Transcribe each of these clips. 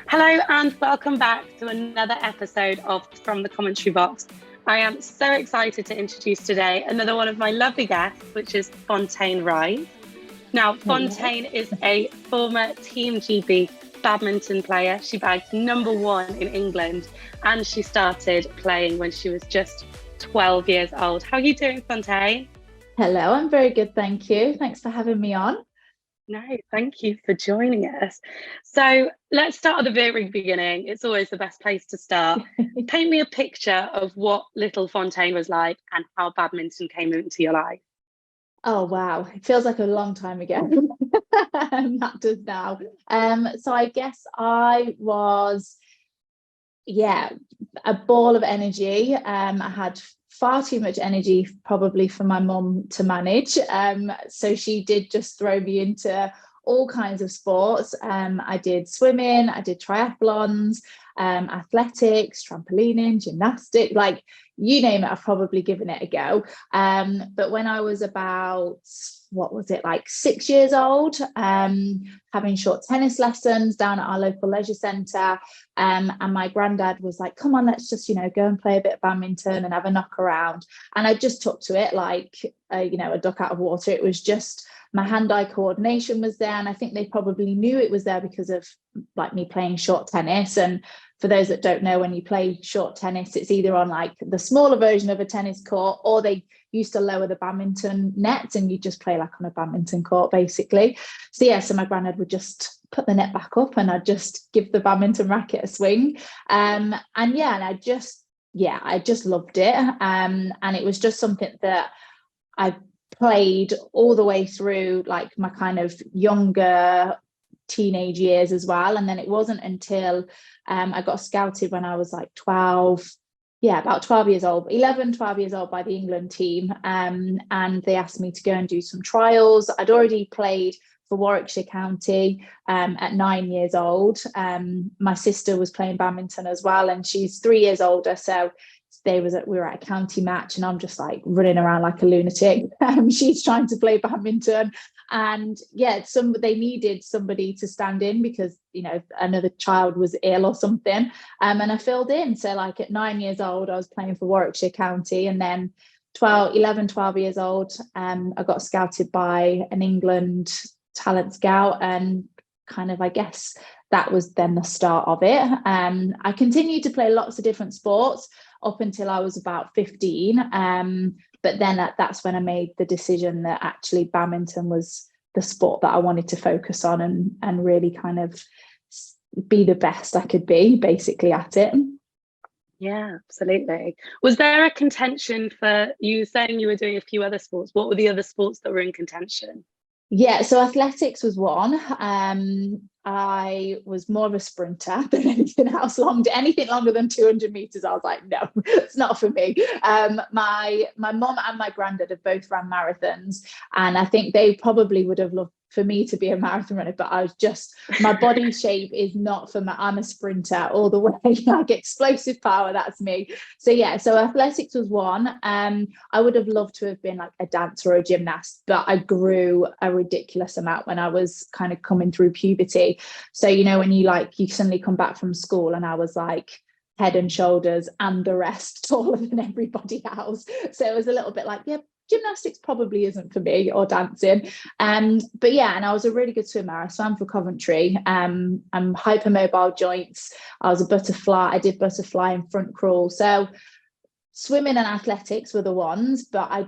Hello and welcome back to another episode of From the Commentary Box. I am so excited to introduce today another one of my lovely guests, which is Fontaine Wright. Now, Fontaine is a former Team GB badminton player. She bagged #1 in England and she started playing when she was just 12 years old. How are you doing, Fontaine? Hello, I'm very good, thank you. Thanks for having me on. No, thank you for joining us. So let's start at the very beginning. It's always the best place to start. Paint me a picture of what little Fontaine was like and how badminton came into your life. Oh wow, it feels like a long time ago. That does now. So I guess I was, a ball of energy. I had far too much energy probably for my mum to manage. So she did just throw me into all kinds of sports. I did swimming, I did triathlons, athletics, trampolining, gymnastics, like you name it, I've probably given it a go. But when I was about, what was it, like 6 years old, having short tennis lessons down at our local leisure centre, and my granddad was like, come on, let's just go and play a bit of badminton and have a knock around. And I just took to it like a duck out of water. It was just, my hand-eye coordination was there, and I think they probably knew it was there because of like me playing short tennis. And for those that don't know, when you play short tennis, it's either on like the smaller version of a tennis court, or they used to lower the badminton nets and you just play like on a badminton court basically. So my granddad would just put the net back up and I'd just give the badminton racket a swing. I just loved it. And it was just something that I played all the way through like my kind of younger teenage years as well. And then it wasn't until I got scouted when I was like 12, about 12 years old, 11, 12 years old by the England team. And they asked me to go and do some trials. I'd already played for Warwickshire County at 9 years old. My sister was playing badminton as well, and she's 3 years older. So we were at a county match and I'm just like running around like a lunatic. She's trying to play badminton, and they needed somebody to stand in because another child was ill or something, and I filled in. So like at 9 years old I was playing for Warwickshire County, and then 12 years old I got scouted by an England talent scout, and kind of I guess that was then the start of it. I continued to play lots of different sports up until I was about 15. But then that's when I made the decision that actually badminton was the sport that I wanted to focus on and really kind of be the best I could be basically at it. Yeah, absolutely. Was there a contention for you saying you were doing a few other sports? What were the other sports that were in contention? Yeah, so athletics was one. I was more of a sprinter than anything else. Anything longer than 200 meters, I was like, no, it's not for me. My mum and my granddad have both ran marathons, and I think they probably would have loved for me to be a marathon runner, but I was just, my body shape is not for me. I'm a sprinter all the way, like explosive power, that's me. So athletics was one. I would have loved to have been like a dancer or a gymnast, but I grew a ridiculous amount when I was kind of coming through puberty. So when you suddenly come back from school, and I was like head and shoulders and the rest taller than everybody else. So it was a little bit like, gymnastics probably isn't for me, or dancing. And I was a really good swimmer. I swam for Coventry. I'm hypermobile joints. I was a butterfly. I did butterfly and front crawl. So swimming and athletics were the ones, but I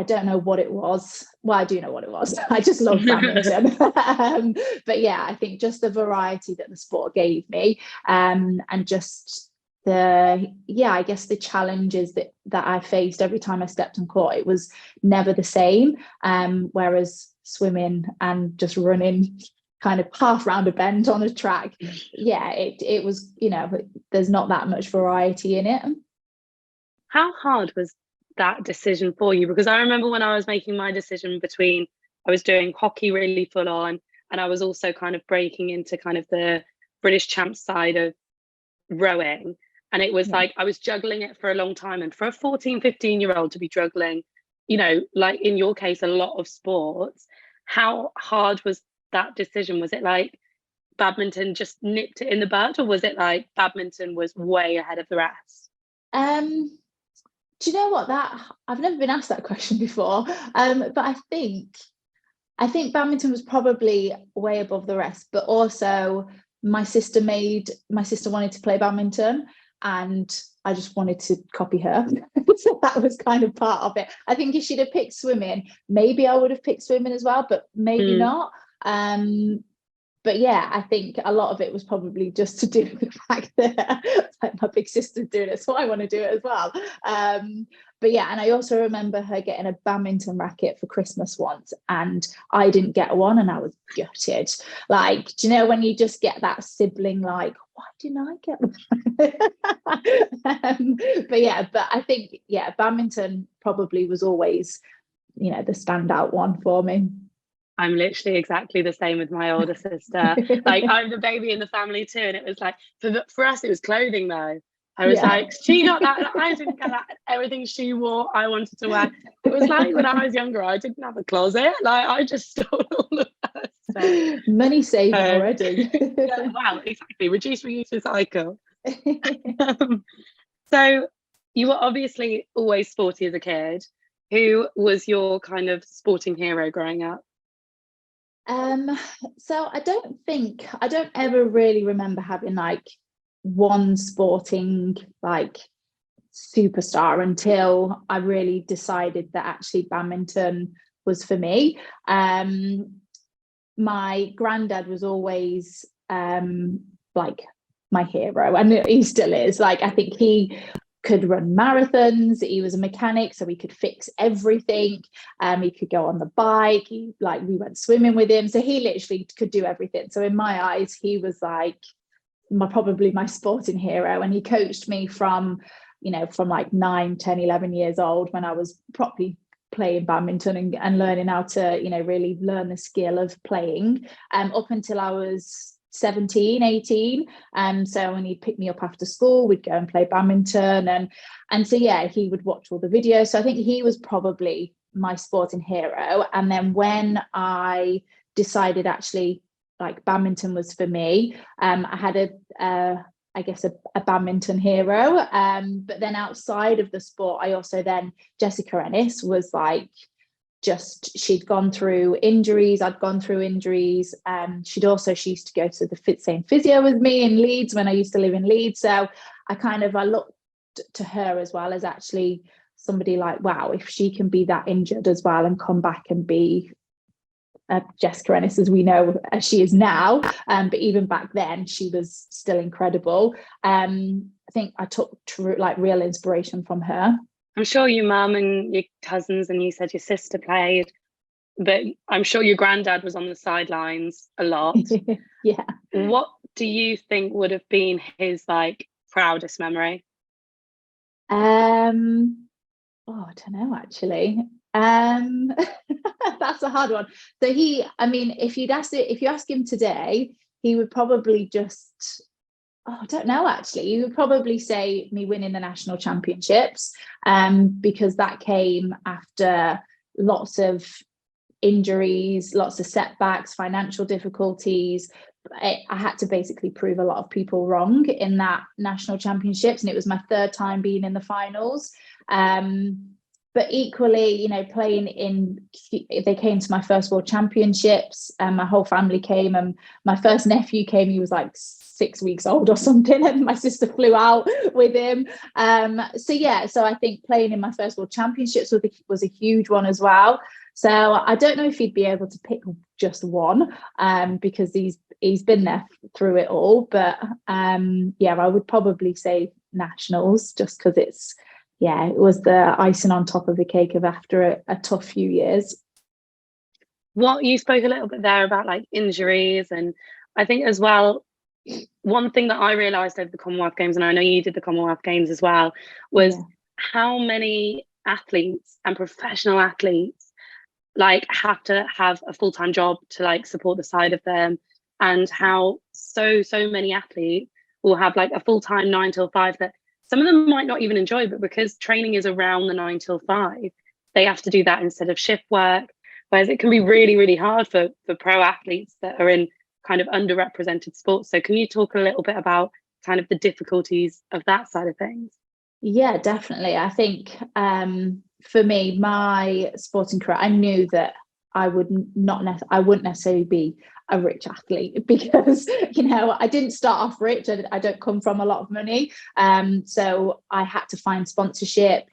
don't know what it was. Well, I do know what it was. I just love badminton. I think just the variety that the sport gave me, and just I guess the challenges that I faced every time I stepped on court, it was never the same. Whereas swimming and just running kind of half round a bend on a track, it was, there's not that much variety in it. How hard was that decision for you? Because I remember when I was making my decision between, I was doing hockey really full on, and I was also kind of breaking into kind of the British champs side of rowing. And it was like, I was juggling it for a long time. And for a 14, 15-year-old to be juggling, like in your case, a lot of sports, how hard was that decision? Was it like badminton just nipped it in the bud, or was it like badminton was way ahead of the rest? Do you know what, that I've never been asked that question before, but I think badminton was probably way above the rest, but also my sister wanted to play badminton, and I just wanted to copy her. So that was kind of part of it. I think if she'd have picked swimming, maybe I would have picked swimming as well, but maybe not. But yeah, I think a lot of it was probably just to do with the fact that like, my big sister's doing it, so I want to do it as well. But yeah, and I also remember her getting a badminton racket for Christmas once, and I didn't get one, and I was gutted. Like, do you know when you just get that sibling, like, why didn't I get one? But I think, yeah, badminton probably was always, the standout one for me. I'm literally exactly the same with my older sister. Like, I'm the baby in the family too, and it was like, for us it was clothing though. I was like, she got that, I didn't get that. Everything she wore, I wanted to wear. It was like when I was younger, I didn't have a closet. Like, I just stole all of that. So, money saved already. Yeah, wow, exactly. Reduce, reuse, recycle. So you were obviously always sporty as a kid. Who was your kind of sporting hero growing up? So I don't ever really remember having like one sporting like superstar until I really decided that actually badminton was for me. My granddad was always like my hero, and he still is. Like, I think he could run marathons, he was a mechanic, so he could fix everything. He could go on the bike, we went swimming with him, so he literally could do everything. So in my eyes, he was like probably my sporting hero, and he coached me from like 9, 10, 11 years old, when I was properly playing badminton and learning how to really learn the skill of playing, up until I was 17, 18. So when he'd pick me up after school, we'd go and play badminton, and so yeah, he would watch all the videos. So I think he was probably my sporting hero. And then when I decided actually like badminton was for me, I had a badminton hero, but then outside of the sport, I also then Jessica Ennis was like, she'd gone through injuries, I'd gone through injuries, she used to go to the same physio with me in Leeds when I used to live in Leeds. So I looked to her as well as actually somebody like, wow, if she can be that injured as well and come back and be Jessica Ennis as we know as she is now, but even back then she was still incredible. I think I took real inspiration from her. I'm sure your mum and your cousins, and you said your sister played, but I'm sure your granddad was on the sidelines a lot. Yeah. What do you think would have been his like proudest memory? I don't know actually. That's a hard one. So if you ask him today, he would probably just, I don't know actually. He would probably say me winning the national championships, because that came after lots of injuries, lots of setbacks, financial difficulties. I had to basically prove a lot of people wrong in that national championships, and it was my third time being in the finals. But equally, they came to my first world championships, and my whole family came, and my first nephew came. He was like 6 weeks old or something, and my sister flew out with him. So I think playing in my first world championships was a huge one as well. So I don't know if he'd be able to pick just one, because he's been there through it all. But I would probably say nationals, just because it was the icing on top of the cake of after a tough few years. You spoke a little bit there about like injuries, and I think as well, one thing that I realised over the Commonwealth Games, and I know you did the Commonwealth Games as well, was how many athletes and professional athletes like have to have a full-time job to like support the side of them, and how so many athletes will have like a full-time 9 till 5 that some of them might not even enjoy, but because training is around the 9 till 5, they have to do that instead of shift work. Whereas it can be really, really hard for pro athletes that are in kind of underrepresented sports. So can you talk a little bit about kind of the difficulties of that side of things? Yeah, definitely. I think for me, my sporting career, I knew that I wouldn't necessarily be a rich athlete because, I didn't start off rich. I don't come from a lot of money. So I had to find sponsorship.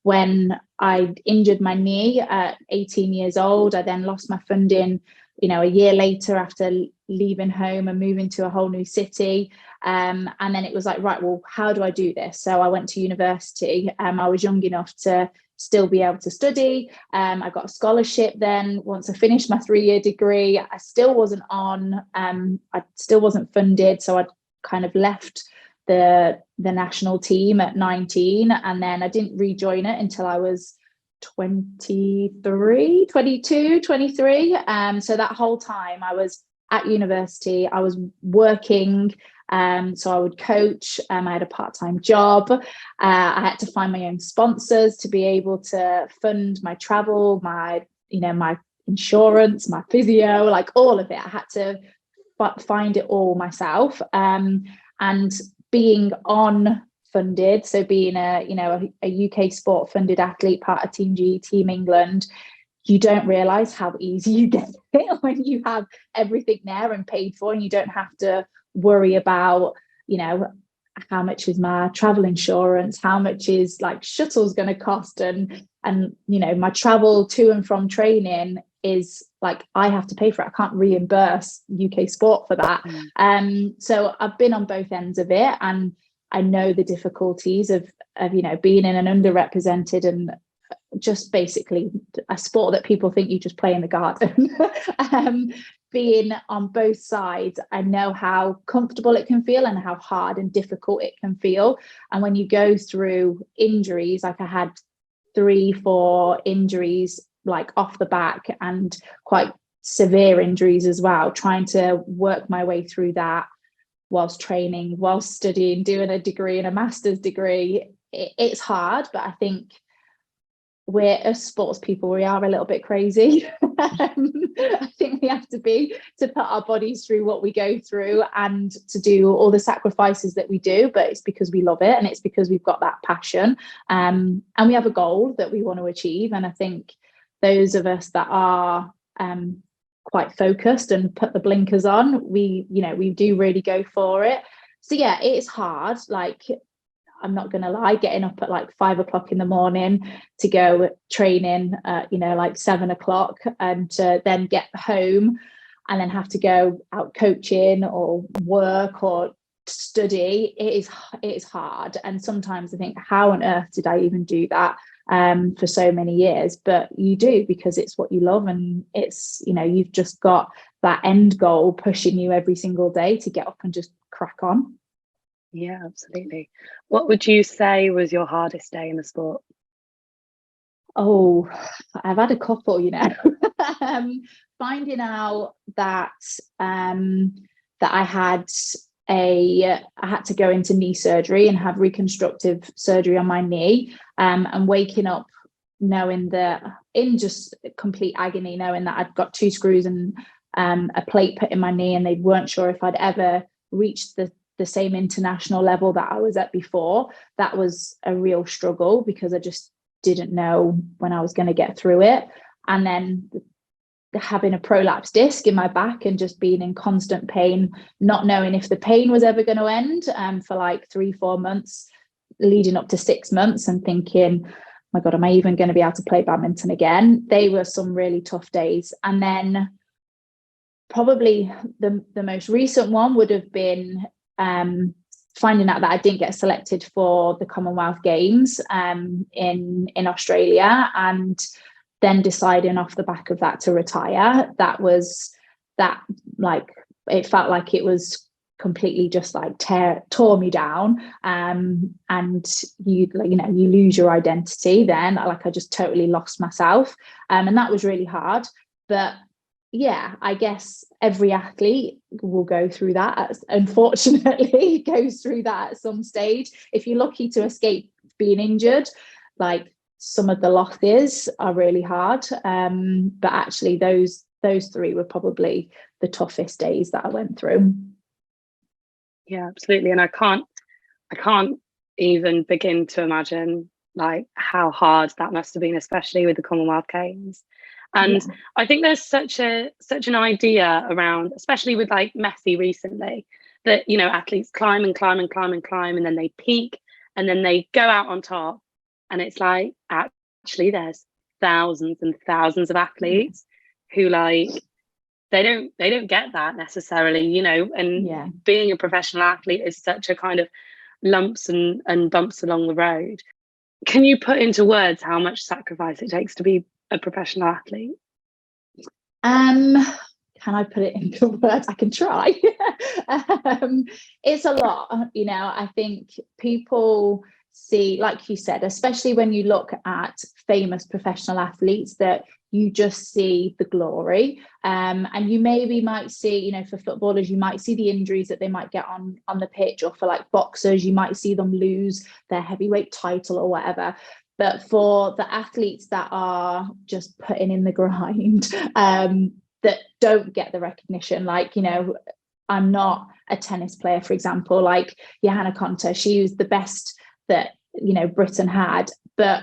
When I injured my knee at 18 years old, I then lost my funding, a year later after leaving home and moving to a whole new city. And then it was like, right, well, how do I do this? So I went to university. I was young enough to still be able to study. I got a scholarship then. Once I finished my 3-year degree, I still wasn't funded. So I kind of left the national team at 19, and then I didn't rejoin it until I was 23. So that whole time I was at university, I was working. So I would coach. I had a part-time job. I had to find my own sponsors to be able to fund my travel, my insurance, my physio, like all of it. I had to find it all myself. And being funded, so being a UK sport funded athlete, part of Team G, Team England, you don't realize how easy you get it when you have everything there and paid for, and you don't have to worry about how much is my travel insurance, how much is like shuttles going to cost, and my travel to and from training is like I have to pay for it. I can't reimburse UK sport for that. So I've been on both ends of it, and I know the difficulties of being in an underrepresented and just basically a sport that people think you just play in the garden. Being on both sides, I know how comfortable it can feel and how hard and difficult it can feel. And when you go through injuries, like I had 3-4 injuries like off the back, and quite severe injuries as well, trying to work my way through that whilst training, whilst studying, doing a degree and a master's degree. It's hard, but I think we're, as sports people, we are a little bit crazy. I think we have to put our bodies through what we go through and to do all the sacrifices that we do, but it's because we love it, and it's because we've got that passion, and we have a goal that we want to achieve. And I think those of us that are quite focused and put the blinkers on, we do really go for it. So yeah, it's hard. Like, I'm not going to lie, getting up at like 5 o'clock in the morning to go training, like 7 o'clock, and then get home and then have to go out coaching or work or study. It is hard. And sometimes I think, how on earth did I even do that for so many years? But you do, because it's what you love, and it's, you've just got that end goal pushing you every single day to get up and just crack on. Yeah, absolutely. What would you say was your hardest day in the sport? Oh, I've had a couple, finding out that that I had to go into knee surgery and have reconstructive surgery on my knee, and waking up knowing that, in just complete agony, knowing that I'd got 2 screws and a plate put in my knee, and they weren't sure if I'd ever reached the same international level that I was at before. That was a real struggle, because I just didn't know when I was going to get through it. And then having a prolapsed disc in my back and just being in constant pain, not knowing if the pain was ever going to end, for like 3-4 months leading up to 6 months, and thinking, oh my God, am I even going to be able to play badminton again? They were some really tough days. And then probably the most recent one would have been finding out that I didn't get selected for the Commonwealth Games in Australia, and then deciding off the back of that to retire. It felt like it was completely just like tore me down, and you lose your identity then. Like, I just totally lost myself, and that was really hard. But yeah, I guess every athlete will go through that. Unfortunately, goes through that at some stage. If you're lucky to escape being injured, like, some of the losses are really hard. But actually, those 3 were probably the toughest days that I went through. Yeah, absolutely. And I can't even begin to imagine like how hard that must have been, especially with the Commonwealth Games. And I think there's such an idea around, especially with like Messi recently, that, you know, athletes climb and climb and climb and climb, and then they peak, and then they go out on top. And it's like, actually, there's thousands and thousands of athletes who like they don't get that necessarily, you know. And being a professional athlete is such a kind of lumps and bumps along the road. Can you put into words how much sacrifice it takes to be a professional athlete? Can I put it into words? I can try. It's a lot, you know. I think people see, like you said, especially when you look at famous professional athletes, that you just see the glory, and you maybe might see, you know, for footballers you might see the injuries that they might get on the pitch, or for like boxers you might see them lose their heavyweight title or whatever. But for the athletes that are just putting in the grind, that don't get the recognition, like, you know, I'm not a tennis player, for example, like Johanna Konta, she was the best that, you know, Britain had, but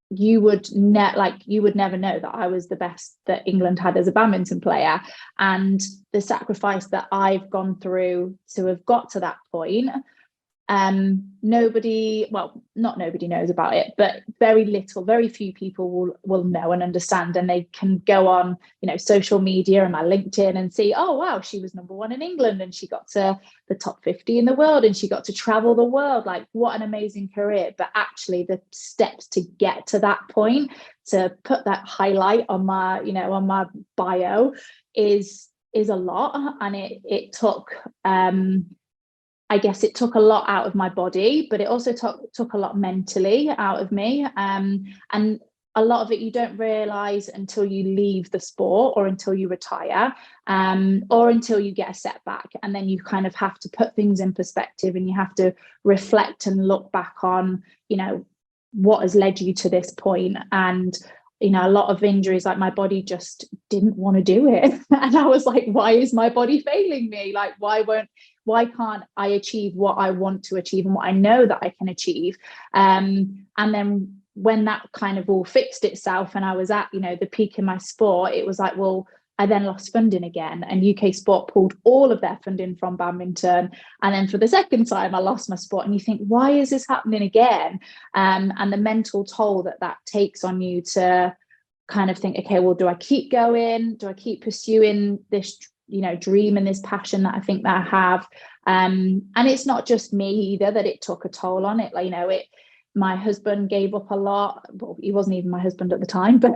you would never know that I was the best that England had as a badminton player. And the sacrifice that I've gone through to have got to that point, nobody knows about it, but very few people will know and understand. And they can go on, you know, social media and my LinkedIn and see, oh wow, she was number one in England and she got to the top 50 in the world and she got to travel the world. Like, what an amazing career. But actually the steps to get to that point, to put that highlight on my, you know, on my bio is a lot. And it took I guess it took a lot out of my body, but it also took a lot mentally out of me. And a lot of it you don't realize until you leave the sport, or until you retire, or until you get a setback. And then you kind of have to put things in perspective, and you have to reflect and look back on, you know, what has led you to this point. And you know, a lot of injuries, like my body just didn't want to do it. And I was like, why is my body failing me? Like, why can't I achieve what I want to achieve and what I know that I can achieve? And then when that kind of all fixed itself and I was at, you know, the peak in my sport, it was like, well, I then lost funding again, and UK Sport pulled all of their funding from badminton. And then for the second time, I lost my sport. And you think, why is this happening again? And the mental toll that takes on you to kind of think, okay, well, do I keep going? Do I keep pursuing this, you know, dream and this passion that I think that I have? And it's not just me either that it took a toll on it. Like, you know, my husband gave up a lot. Well, he wasn't even my husband at the time, but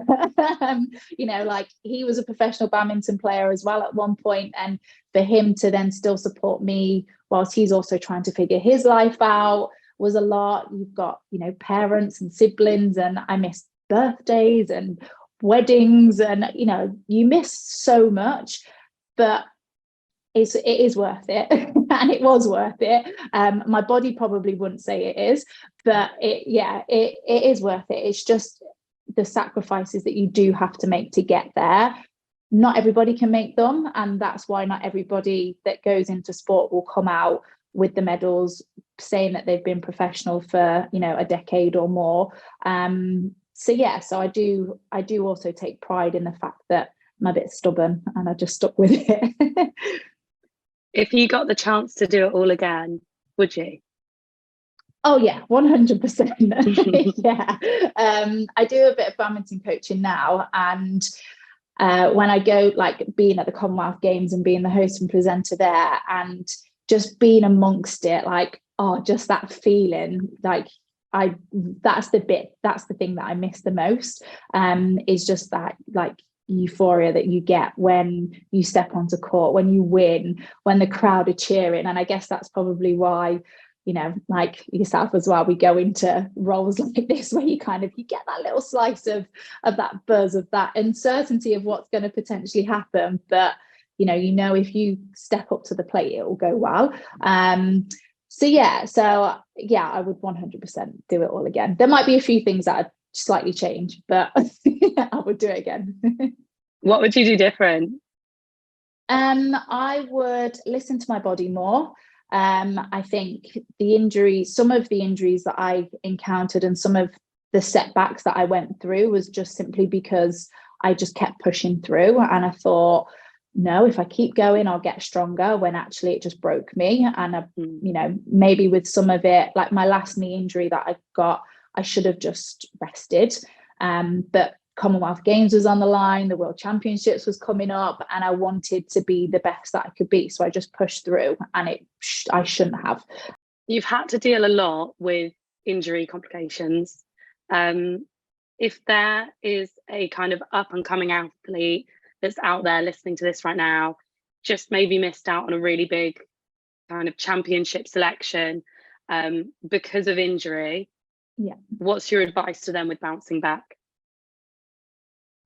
you know, like, he was a professional badminton player as well at one point, and for him to then still support me whilst he's also trying to figure his life out was a lot. You've got, you know, parents and siblings, and I missed birthdays and weddings, and you know, you miss so much, but it is worth it. And it was worth it. My body probably wouldn't say it is, but it is worth it. It's just the sacrifices that you do have to make to get there. Not everybody can make them, and that's why not everybody that goes into sport will come out with the medals saying that they've been professional for, you know, a decade or more. So I do also take pride in the fact that I'm a bit stubborn and I just stuck with it. If you got the chance to do it all again, would you? Oh yeah, 100%. Yeah. I do a bit of badminton coaching now, and when I go, like, being at the Commonwealth Games and being the host and presenter there, and just being amongst it, like, oh, just that feeling, like, that's the thing that I miss the most, is just that, like, euphoria that you get when you step onto court, when you win, when the crowd are cheering. And I guess that's probably why, you know, like yourself as well, we go into roles like this where you get that little slice of that buzz, of that uncertainty of what's going to potentially happen, but you know if you step up to the plate, it will go well. So I would 100% do it all again. There might be a few things that I'd slightly change, but I would do it again. What would you do different? I would listen to my body more. I think some of the injuries that I encountered and some of the setbacks that I went through was just simply because I just kept pushing through, and I thought, no, if I keep going, I'll get stronger, when actually it just broke me. And maybe with some of it, like my last knee injury that I got, I should have just rested. But Commonwealth Games was on the line, the World Championships was coming up, and I wanted to be the best that I could be. So I just pushed through, and I shouldn't have. You've had to deal a lot with injury complications. If there is a kind of up and coming athlete that's out there listening to this right now, just maybe missed out on a really big kind of championship selection because of injury, what's your advice to them with bouncing back?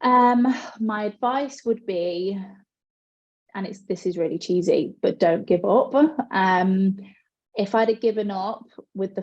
My advice would be, and this is really cheesy, but don't give up. If I'd have given up with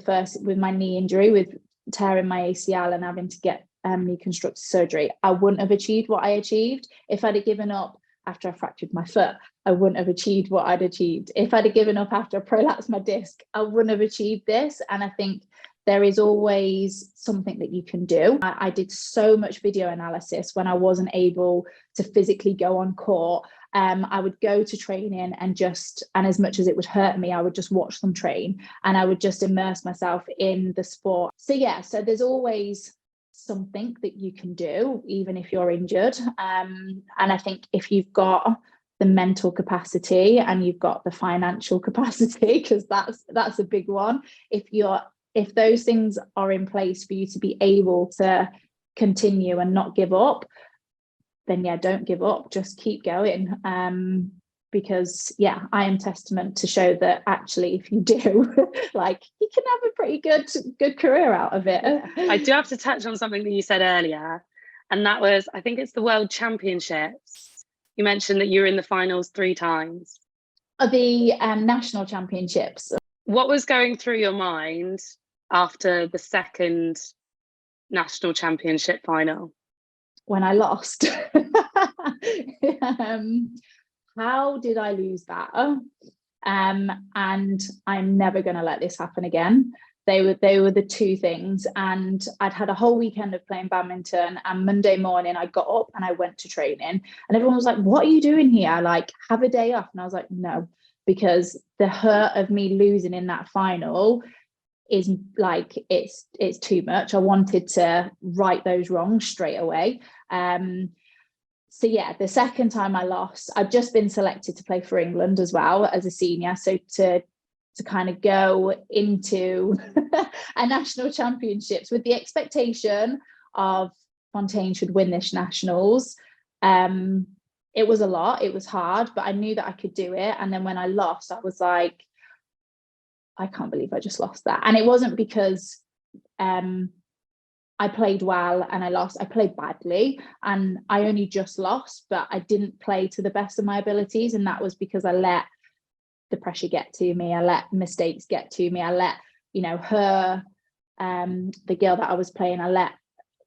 my knee injury, with tearing my ACL and having to get reconstructive surgery, I wouldn't have achieved what I achieved. If I'd have given up after I fractured my foot, I wouldn't have achieved what I'd achieved. If I'd have given up after I prolapsed my disc, I wouldn't have achieved this. And I think there is always something that you can do. I did so much video analysis when I wasn't able to physically go on court. I would go to training and as much as it would hurt me, I would just watch them train, and I would just immerse myself in the sport. So there's always something that you can do, even if you're injured. And I think if you've got the mental capacity and you've got the financial capacity, because that's a big one, if those things are in place for you to be able to continue and not give up, then don't give up, just keep going. Because I am testament to show that actually if you do, like, you can have a pretty good career out of it. I do have to touch on something that you said earlier, and that was, I think it's the World Championships. You mentioned that you were in the finals 3 times. The national championships. What was going through your mind after the second national championship final? When I lost. How did I lose that? And I'm never going to let this happen again. They were the two things. And I'd had a whole weekend of playing badminton, and Monday morning I got up and I went to training, and everyone was like, what are you doing here? Like, have a day off. And I was like, no, because the hurt of me losing in that final is like, it's too much. I wanted to right those wrongs straight away. So the second time I lost, I'd just been selected to play for England as well as a senior. So to kind of go into a national championships with the expectation of Fontaine should win this nationals, it was a lot, it was hard, but I knew that I could do it. And then when I lost, I was like, I can't believe I just lost that. And it wasn't because I played well and I lost. I played badly and I only just lost, but I didn't play to the best of my abilities. And that was because I let the pressure get to me. I let mistakes get to me. I let, her, the girl that I was playing, I let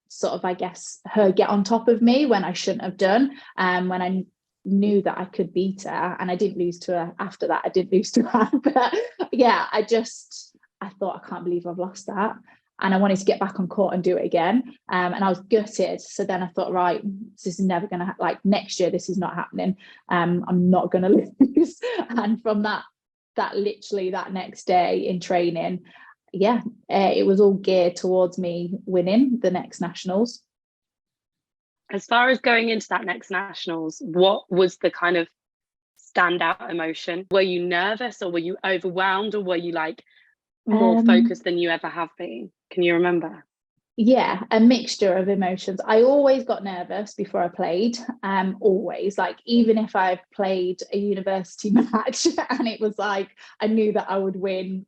sort of, I guess, her get on top of me when I shouldn't have done. When I knew that I could beat her, and I didn't lose to her after that. I didn't lose to her. But I thought, I can't believe I've lost that. And I wanted to get back on court and do it again. And I was gutted. So then I thought, right, this is never going to like next year, this is not happening. I'm not going to lose. And from that literally that next day in training, it was all geared towards me winning the next nationals. As far as going into that next nationals, what was the kind of standout emotion? Were you nervous, or were you overwhelmed, or were you like more focused than you ever have been? Can you remember? A mixture of emotions. I always got nervous before I played, always, like, even if I've played a university match and it was like I knew that I would win,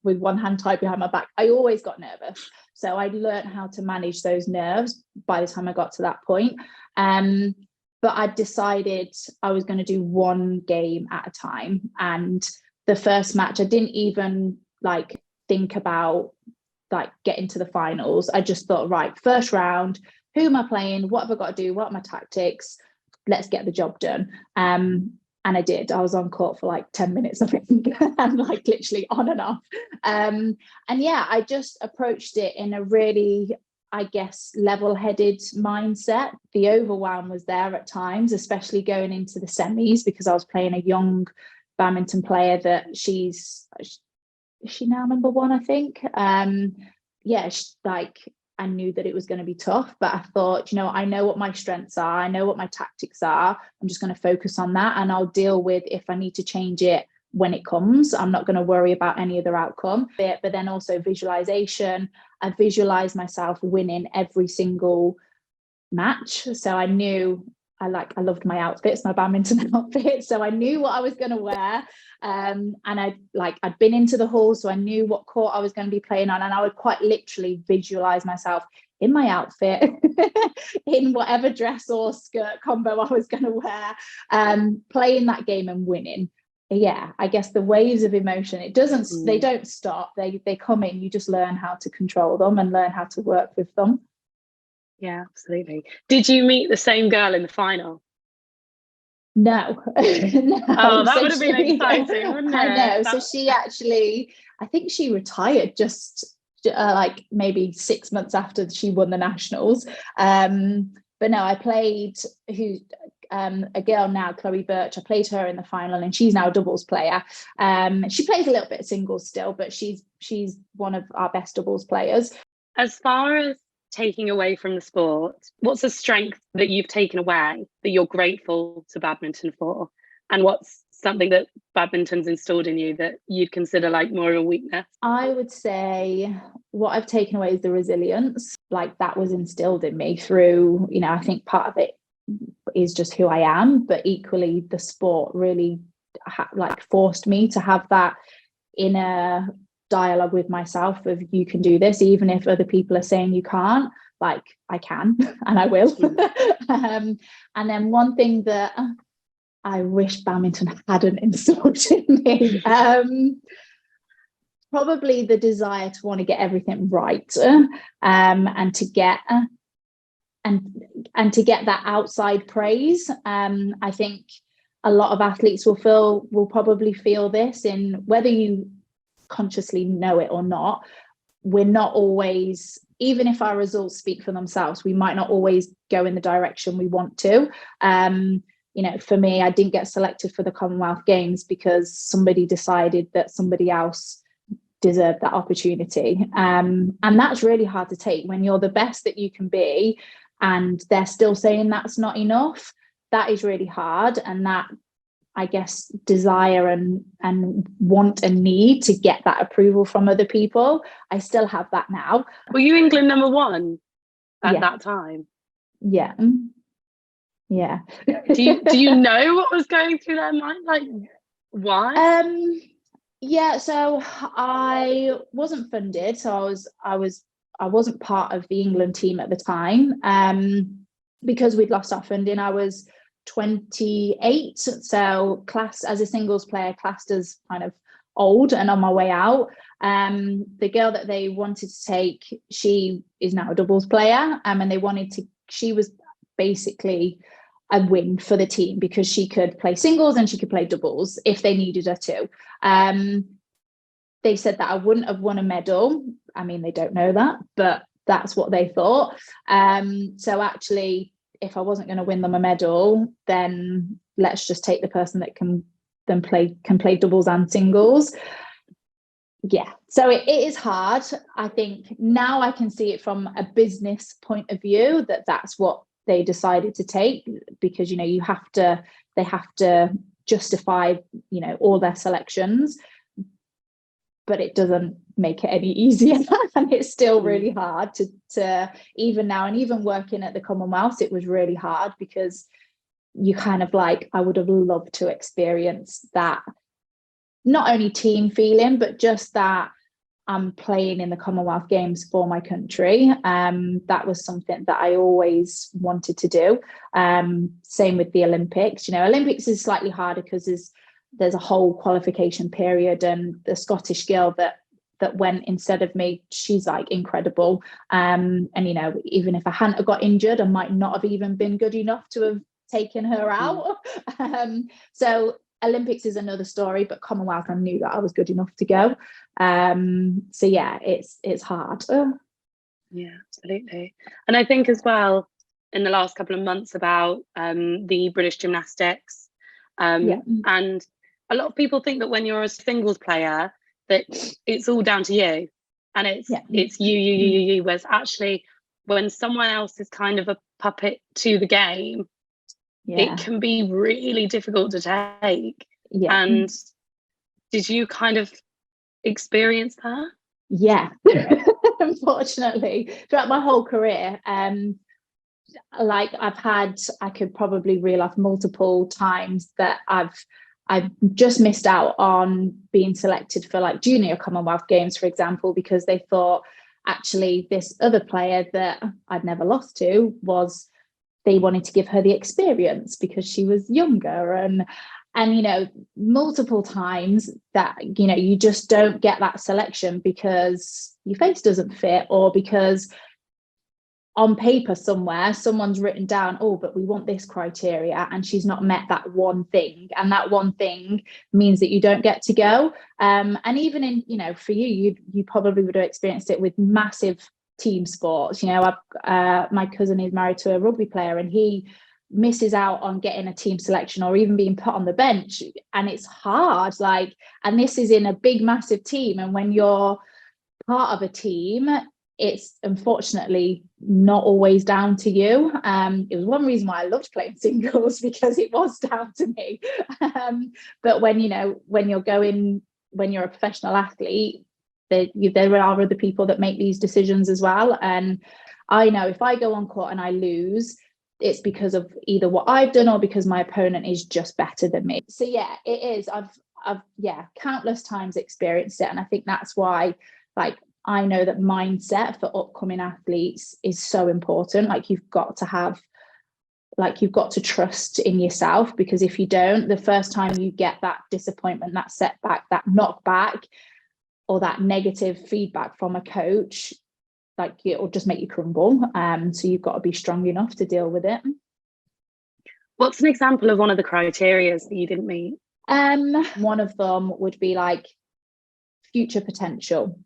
with one hand tied behind my back, I always got nervous. So I learned how to manage those nerves by the time I got to that point. But I decided I was going to do one game at a time. And the first match, I didn't even think about getting to the finals. I just thought, right, first round, who am I playing? What have I got to do? What are my tactics? Let's get the job done. And I did. I was on court for like 10 minutes, I think, and like literally on and off. And yeah, I just approached it in a really, I guess, level-headed mindset. The overwhelm was there at times, especially going into the semis, because I was playing a young badminton player that is she now number one, I think. Yeah, I knew that it was going to be tough, but I thought, I know what my strengths are. I know what my tactics are. I'm just going to focus on that, and I'll deal with if I need to change it when it comes. I'm not going to worry about any other outcome. But then also visualization. I visualized myself winning every single match. So I knew I loved my outfits, my badminton outfits. So I knew what I was going to wear. And I'd been into the hall, so I knew what court I was going to be playing on. And I would quite literally visualize myself in my outfit, in whatever dress or skirt combo I was going to wear, playing that game and winning. Yeah, I guess the waves of emotion, they don't stop. They come in. You just learn how to control them and learn how to work with them. Yeah, absolutely. Did you meet the same girl in the final? No. No. Oh, that would have been exciting, wouldn't it? I know. So she actually, I think she retired just maybe 6 months after she won the nationals. But no, I played a girl now, Chloe Birch. I played her in the final, and she's now a doubles player. She plays a little bit of singles still, but she's one of our best doubles players. As far as taking away from the sport, what's a strength that you've taken away that you're grateful to badminton for? And what's something that badminton's installed in you that you'd consider like more of a weakness? I would say what I've taken away is the resilience. Like, that was instilled in me through, I think part of it is just who I am, but equally the sport really forced me to have that inner dialogue with myself of, you can do this, even if other people are saying you can't. Like, I can, and I will. And then one thing that I wish badminton hadn't installed in me, probably the desire to want to get everything right, and to get that outside praise. I think a lot of athletes will probably feel this, in whether you consciously know it or not. We're not always, even if our results speak for themselves, we might not always go in the direction we want to. For me, I didn't get selected for the Commonwealth Games because somebody decided that somebody else deserved that opportunity. And that's really hard to take when you're the best that you can be and they're still saying that's not enough. That is really hard. And that, I guess, desire and want and need to get that approval from other people, I still have that now. Were you England number one at that time? Yeah. Yeah. Do you know what was going through their mind? Like, why? Yeah, so I wasn't funded, so I wasn't part of the England team at the time. Because we'd lost our funding. I was 28, so classed as a singles player, classed as kind of old and on my way out. The girl that they wanted to take, she is now a doubles player, and she was basically a win for the team because she could play singles and she could play doubles if they needed her to. They said that I wouldn't have won a medal. I mean, they don't know that, but that's what they thought. So actually, if I wasn't going to win them a medal, then let's just take the person that can play doubles and singles. Yeah, so it is hard. I think now I can see it from a business point of view that's what they decided to take, because they have to justify all their selections, but it doesn't make it any easier. And it's still really hard to even now, and even working at the Commonwealth, it was really hard because you kind of I would have loved to experience that, not only team feeling, but just that I'm playing in the Commonwealth Games for my country. That was something that I always wanted to do. Same with the Olympics. Olympics is slightly harder because there's a whole qualification period, and the Scottish girl that went instead of me, she's incredible. And even if I hadn't have got injured, I might not have even been good enough to taken her out. So Olympics is another story, but Commonwealth, I knew that I was good enough to go. So yeah, it's hard. Yeah, absolutely. And I think as well, in the last couple of months about the British gymnastics, and a lot of people think that when you're a singles player, that it's all down to you, and it's you. Whereas actually, when someone else is kind of a puppet to the game, it can be really difficult to take. And did you kind of experience that? Yeah. Unfortunately, throughout my whole career, like I could probably reel off multiple times that I've just missed out on being selected for like junior Commonwealth Games, for example, because they thought actually this other player that I'd never lost to they wanted to give her the experience because she was younger, and multiple times that you just don't get that selection because your face doesn't fit, or because on paper somewhere someone's written down, oh, but we want this criteria, and she's not met that one thing, and that one thing means that you don't get to go. And even in for you probably would have experienced it with massive team sports. My cousin is married to a rugby player, and he misses out on getting a team selection or even being put on the bench, and it's hard, and this is in a big massive team, and when you're part of a team, it's unfortunately not always down to you. It was one reason why I loved playing singles, because it was down to me. But when you're a professional athlete, there are other people that make these decisions as well. And I know if I go on court and I lose, it's because of either what I've done or because my opponent is just better than me. So yeah, it is. I've countless times experienced it, and I think that's why I know that mindset for upcoming athletes is so important. You've got to trust in yourself, because if you don't, the first time you get that disappointment, that setback, that knockback, or that negative feedback from a coach, it'll just make you crumble. So you've got to be strong enough to deal with it. What's an example of one of the criteria that you didn't meet? One of them would be future potential.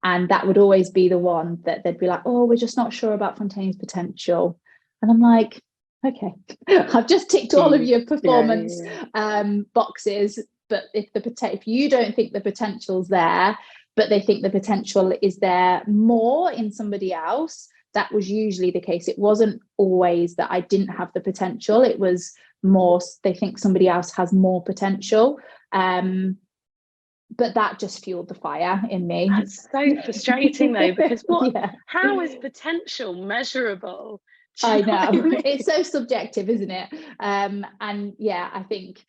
And that would always be the one that they'd be like, oh, we're just not sure about Fontaine's potential. And I'm like, okay, I've just ticked all of your performance boxes. But if you don't think the potential's there, but they think the potential is there more in somebody else, that was usually the case. It wasn't always that I didn't have the potential. It was more they think somebody else has more potential. But that just fueled the fire in me. That's so frustrating though, because how is potential measurable? I know. It's so subjective, isn't it? And yeah, I think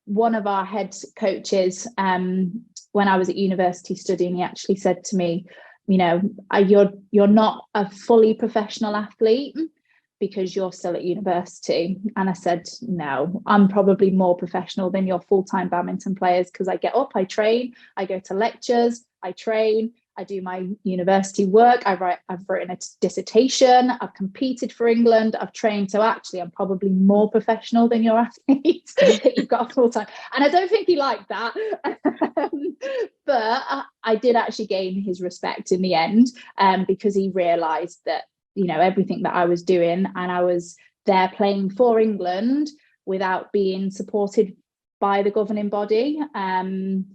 one of our head coaches, when I was at university studying, he actually said to me, you're not a fully professional athlete because you're still at university. And I said, no, I'm probably more professional than your full-time badminton players, because I get up, I train, I go to lectures, I train, I do my university work, I've written a dissertation, I've competed for England, I've trained. So actually I'm probably more professional than your athletes that you've got full-time. And I don't think he liked that. But I did actually gain his respect in the end, because he realised that everything that I was doing, and I was there playing for England without being supported by the governing body. And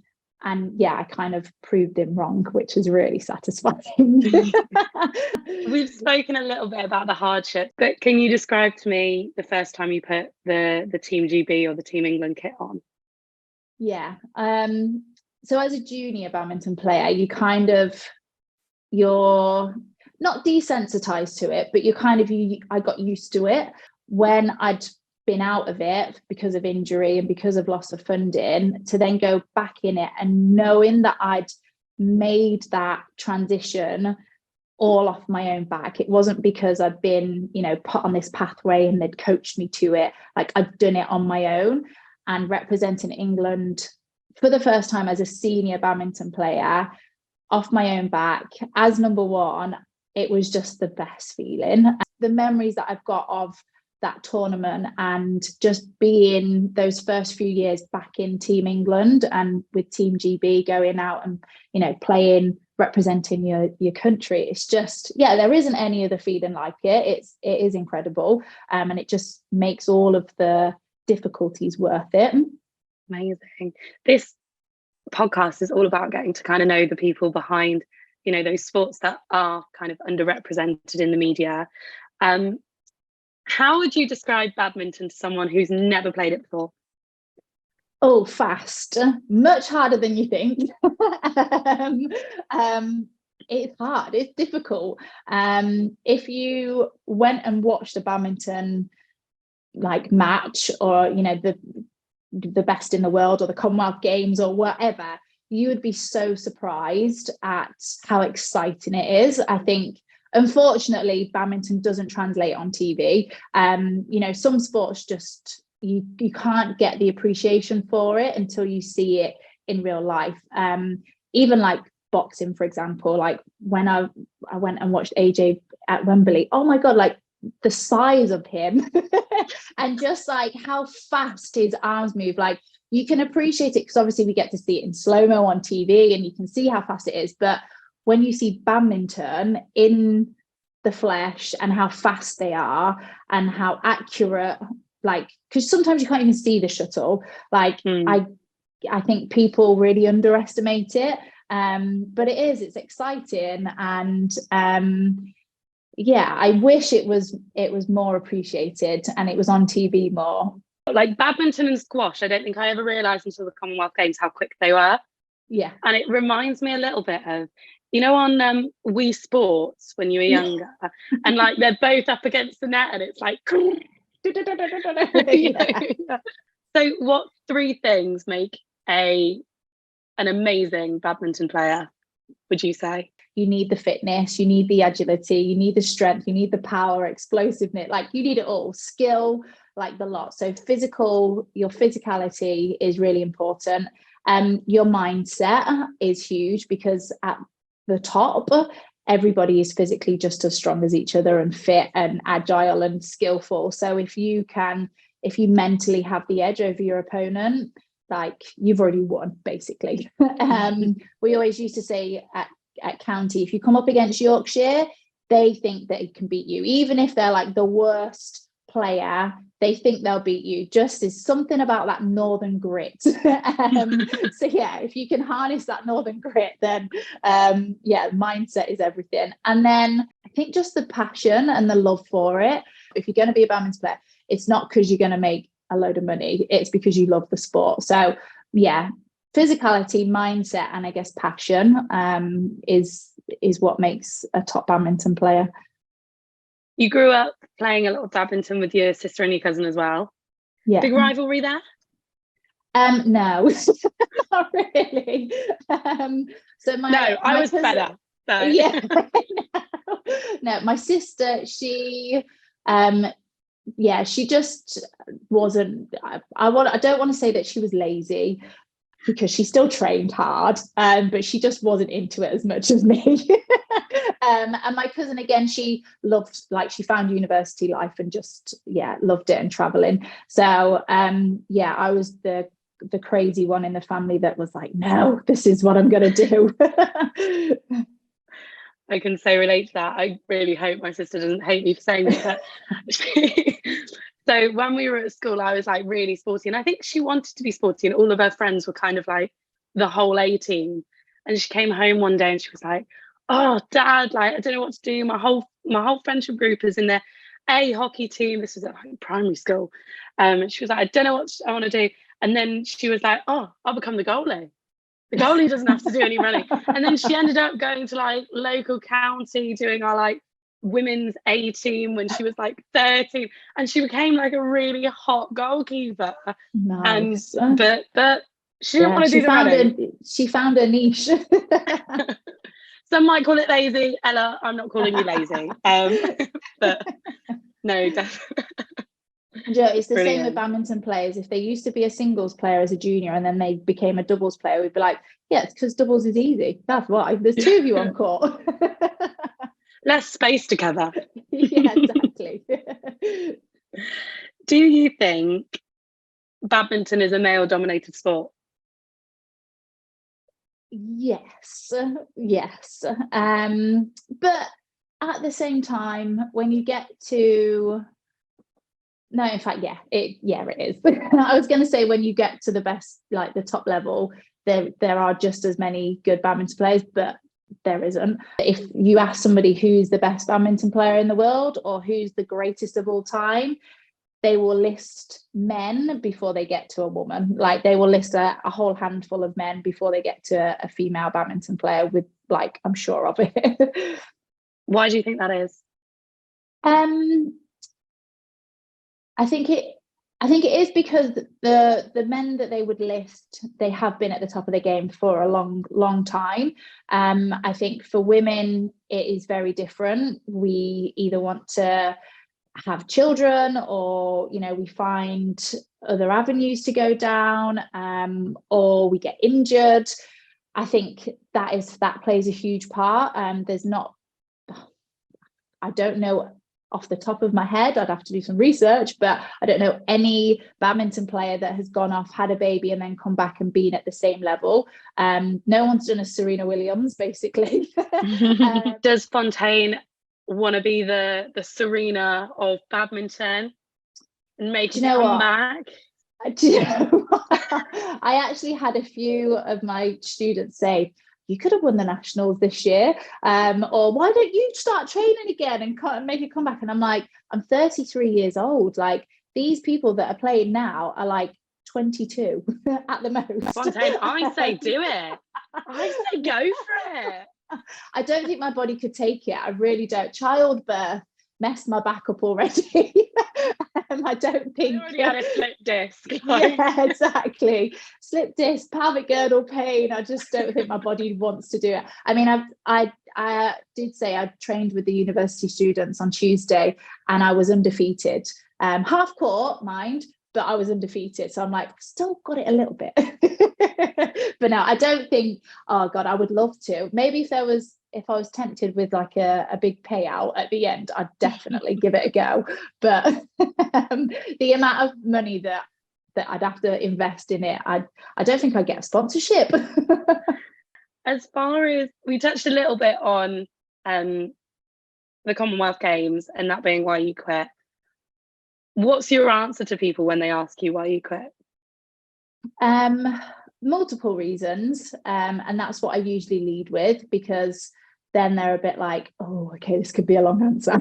yeah, I kind of proved him wrong, which is really satisfying. We've spoken a little bit about the hardship, but can you describe to me the first time you put the Team GB or the Team England kit on? Yeah. So as a junior badminton player, you're not desensitized to it, but I got used to it. When I'd been out of it because of injury and because of loss of funding, to then go back in it and knowing that I'd made that transition all off my own back. It wasn't because I'd been, put on this pathway and they'd coached me to it. I'd done it on my own, and representing England for the first time as a senior badminton player off my own back as number one, it was just the best feeling. The memories that I've got of that tournament and just being those first few years back in Team England and with Team GB, going out and, you know, playing, representing your country. It's just, yeah, there isn't any other feeling like it. It is incredible. And it just makes all of the difficulties worth it. Amazing. This podcast is all about getting to kind of know the people behind, you know, those sports that are kind of underrepresented in the media. How would you describe badminton to someone who's never played it before? Oh, fast, much harder than you think. It's hard, it's difficult. If you went and watched a badminton like match, or, you know, the best in the world or the Commonwealth Games or whatever, you would be so surprised at how exciting it is. I think, unfortunately, badminton doesn't translate on TV. You know, some sports just, you can't get the appreciation for it until you see it in real life. Even like boxing, for example, like when I went and watched AJ at Wembley, oh my God, like the size of him and just like how fast his arms move, like you can appreciate it because obviously we get to see it in slow-mo on TV and you can see how fast it is. But when you see badminton in the flesh and how fast they are and how accurate, like, because sometimes you can't even see the shuttle, like I think people really underestimate it, but it's exciting. And yeah, I wish it was more appreciated and it was on TV more. Like badminton and squash, I don't think I ever realised until the Commonwealth Games how quick they were. Yeah. And it reminds me a little bit of, you know, on Wii Sports when you were younger, and like they're both up against the net and it's like Yeah. So what 3 things make an amazing badminton player, would you say? You need the fitness, you need the agility, you need the strength, you need the power, explosiveness, like you need it all, skill, like the lot. So your physicality is really important. Your mindset is huge because at the top, everybody is physically just as strong as each other and fit and agile and skillful. So if you mentally have the edge over your opponent, like you've already won, basically. We always used to say at county, if you come up against Yorkshire, they think that it can beat you, even if they're like the worst player, they think they'll beat you. Just is something about that northern grit. So yeah, if you can harness that northern grit, then yeah, mindset is everything. And then I think just the passion and the love for it. If you're going to be a badminton player, it's not because you're going to make a load of money, it's because you love the sport. So yeah, physicality, mindset, and I guess passion is what makes a top badminton player. You grew up playing a lot of badminton with your sister and your cousin as well. Yeah. Big rivalry there? No, not really. So I was cousin, better. So. Yeah. No, my sister, she just wasn't. I don't want to say that she was lazy, because she still trained hard, but she just wasn't into it as much as me. And my cousin, again, she loved, like, she found university life and just, yeah, loved it and traveling. So yeah, I was the crazy one in the family that was like, no, this is what I'm going to do. I can so relate to that. I really hope my sister doesn't hate me for saying this, but so when we were at school, I was like really sporty, and I think she wanted to be sporty, and all of her friends were kind of like the whole A team. And she came home one day and she was like, "Oh, Dad, like I don't know what to do. My whole friendship group is in the A hockey team." This was at like primary school, and she was like, "I don't know what I want to do." And then she was like, "Oh, I'll become the goalie. The goalie doesn't have to do any running." And then she ended up going to like local county, doing our like women's A team when she was like 13, and she became like a really hot goalkeeper. Nice. And but she didn't want to do the running. She found a niche. Some might call it lazy. Ella, I'm not calling you lazy. But no, definitely. Joe, it's the Brilliant. same with badminton players. If they used to be a singles player as a junior and then they became a doubles player, we'd be like, yeah, it's because doubles is easy. That's why. There's 2 of you on court. Less space together. Yeah, exactly. Do you think badminton is a male-dominated sport? Yes, yes. But at the same time, when you get to no, in fact, it is. I was going to say when you get to the best, like the top level, there are just as many good badminton players, but there isn't. If you ask somebody who's the best badminton player in the world or who's the greatest of all time, they will list men before they get to a woman. Like they will list a whole handful of men before they get to a female badminton player with, like, I'm sure of it. Why do you think that is? I think it is because the men that they would list, they have been at the top of the game for a long time. I think for women it is very different. We either want to have children, or we find other avenues to go down, or we get injured. I think that plays a huge part. I don't know off the top of my head, I'd have to do some research, but I don't know any badminton player that has gone off, had a baby, and then come back and been at the same level. No one's done a Serena Williams, basically. Does Fontaine want to be the Serena of badminton and make a comeback? Do you know what? I actually had a few of my students say, you could have won the nationals this year, or why don't you start training again and make a comeback? And I'm like, I'm 33 years old. Like, these people that are playing now are like 22 at the most. Fontaine, I say do it. I say go for it. I don't think my body could take it. I really don't. Childbirth messed my back up already. I don't think. You already had a slip disc. Yeah, exactly. Slip disc, pelvic girdle pain. I just don't think my body wants to do it. I mean, I did say I trained with the university students on Tuesday, and I was undefeated. Half court, mind, but I was undefeated. So I'm like, still got it a little bit. But no, I don't think. Oh God, I would love to. Maybe if I was tempted with like a big payout at the end, I'd definitely give it a go. But the amount of money that I'd have to invest in it, I don't think I'd get a sponsorship. As far as we touched a little bit on the Commonwealth Games and that being why you quit, what's your answer to people when they ask you why you quit? Multiple reasons, and that's what I usually lead with, because then they're a bit like, oh, okay, this could be a long answer.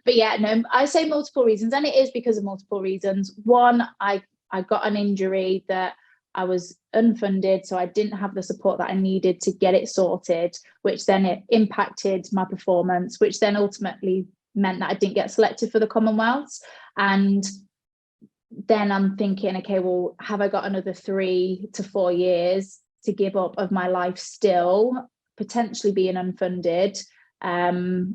But yeah, no, I say multiple reasons, and it is because of multiple reasons. One, I got an injury that I was unfunded, so I didn't have the support that I needed to get it sorted, which then it impacted my performance, which then ultimately meant that I didn't get selected for the Commonwealths. And then I'm thinking, okay, well, have I got another 3 to 4 years to give up of my life still, potentially being unfunded, to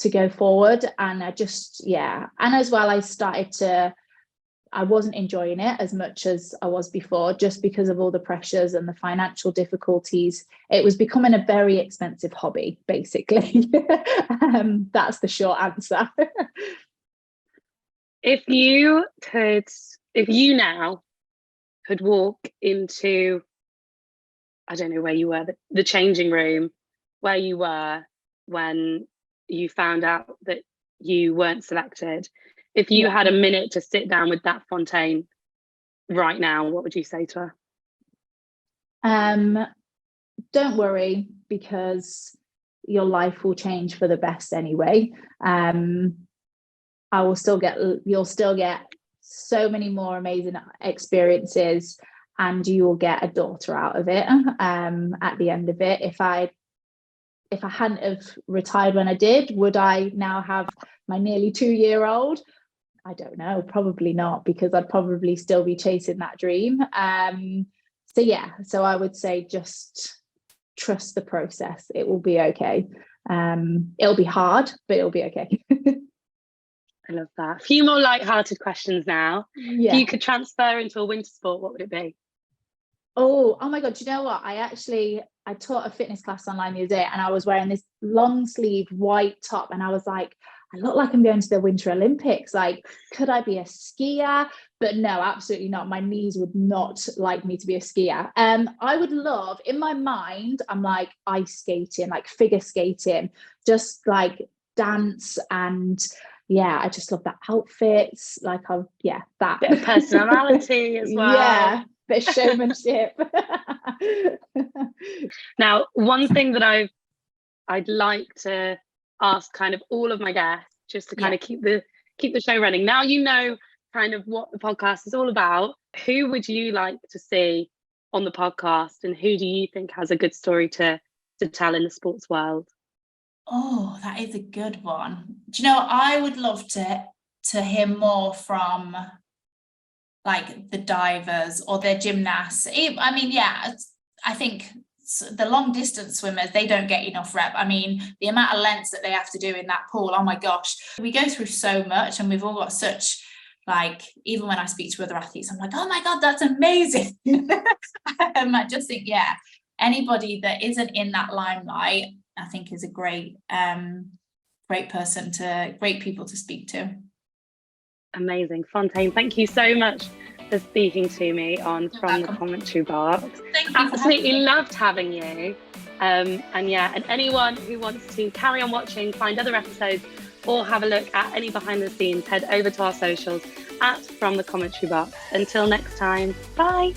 go forward? And I just, and as well, I wasn't enjoying it as much as I was before, just because of all the pressures and the financial difficulties. It was becoming a very expensive hobby, basically. That's the short answer. If you now could walk into, I don't know where you were, the changing room where you were when you found out that you weren't selected, if you had a minute to sit down with that Fontaine right now, what would you say to her? Don't worry, because your life will change for the best anyway. You'll still get so many more amazing experiences, and you will get a daughter out of it at the end of it. If I hadn't have retired when I did, would I now have my nearly 2-year-old? I don't know, probably not, because I'd probably still be chasing that dream. So I would say just trust the process. It will be okay. It'll be hard, but it'll be okay. I love that. A few more light-hearted questions now. Yeah. If you could transfer into a winter sport, what would it be? Oh my God, do you know what? I taught a fitness class online the other day, and I was wearing this long sleeve white top, and I was like, I look like I'm going to the Winter Olympics. Like, could I be a skier? But no, absolutely not. My knees would not like me to be a skier. I would love, in my mind, I'm like ice skating, like figure skating, just like dance. And yeah, I just love that outfits. Like, that Bit of personality as well. Yeah, bit of showmanship. Now, one thing that I'd like to ask kind of all of my guests, just to kind of keep the show running. Now you know kind of what the podcast is all about. Who would you like to see on the podcast, and who do you think has a good story to tell in the sports world? Oh, that is a good one. Do you know, I would love to hear more from like the divers or the gymnasts. I mean, yeah, I think the long distance swimmers, they don't get enough rep. I mean, the amount of lengths that they have to do in that pool, oh my gosh, we go through so much, and we've all got such, like, even when I speak to other athletes, I'm like, oh my God, that's amazing. I just think, yeah, anybody that isn't in that limelight, I think is a great people to speak to. Amazing. Fontaine, thank you so much for speaking to me on From the Commentary Box. Thank you. Absolutely loved having you. And anyone who wants to carry on watching, find other episodes, or have a look at any behind the scenes, head over to our socials at From the Commentary Box. Until next time, bye.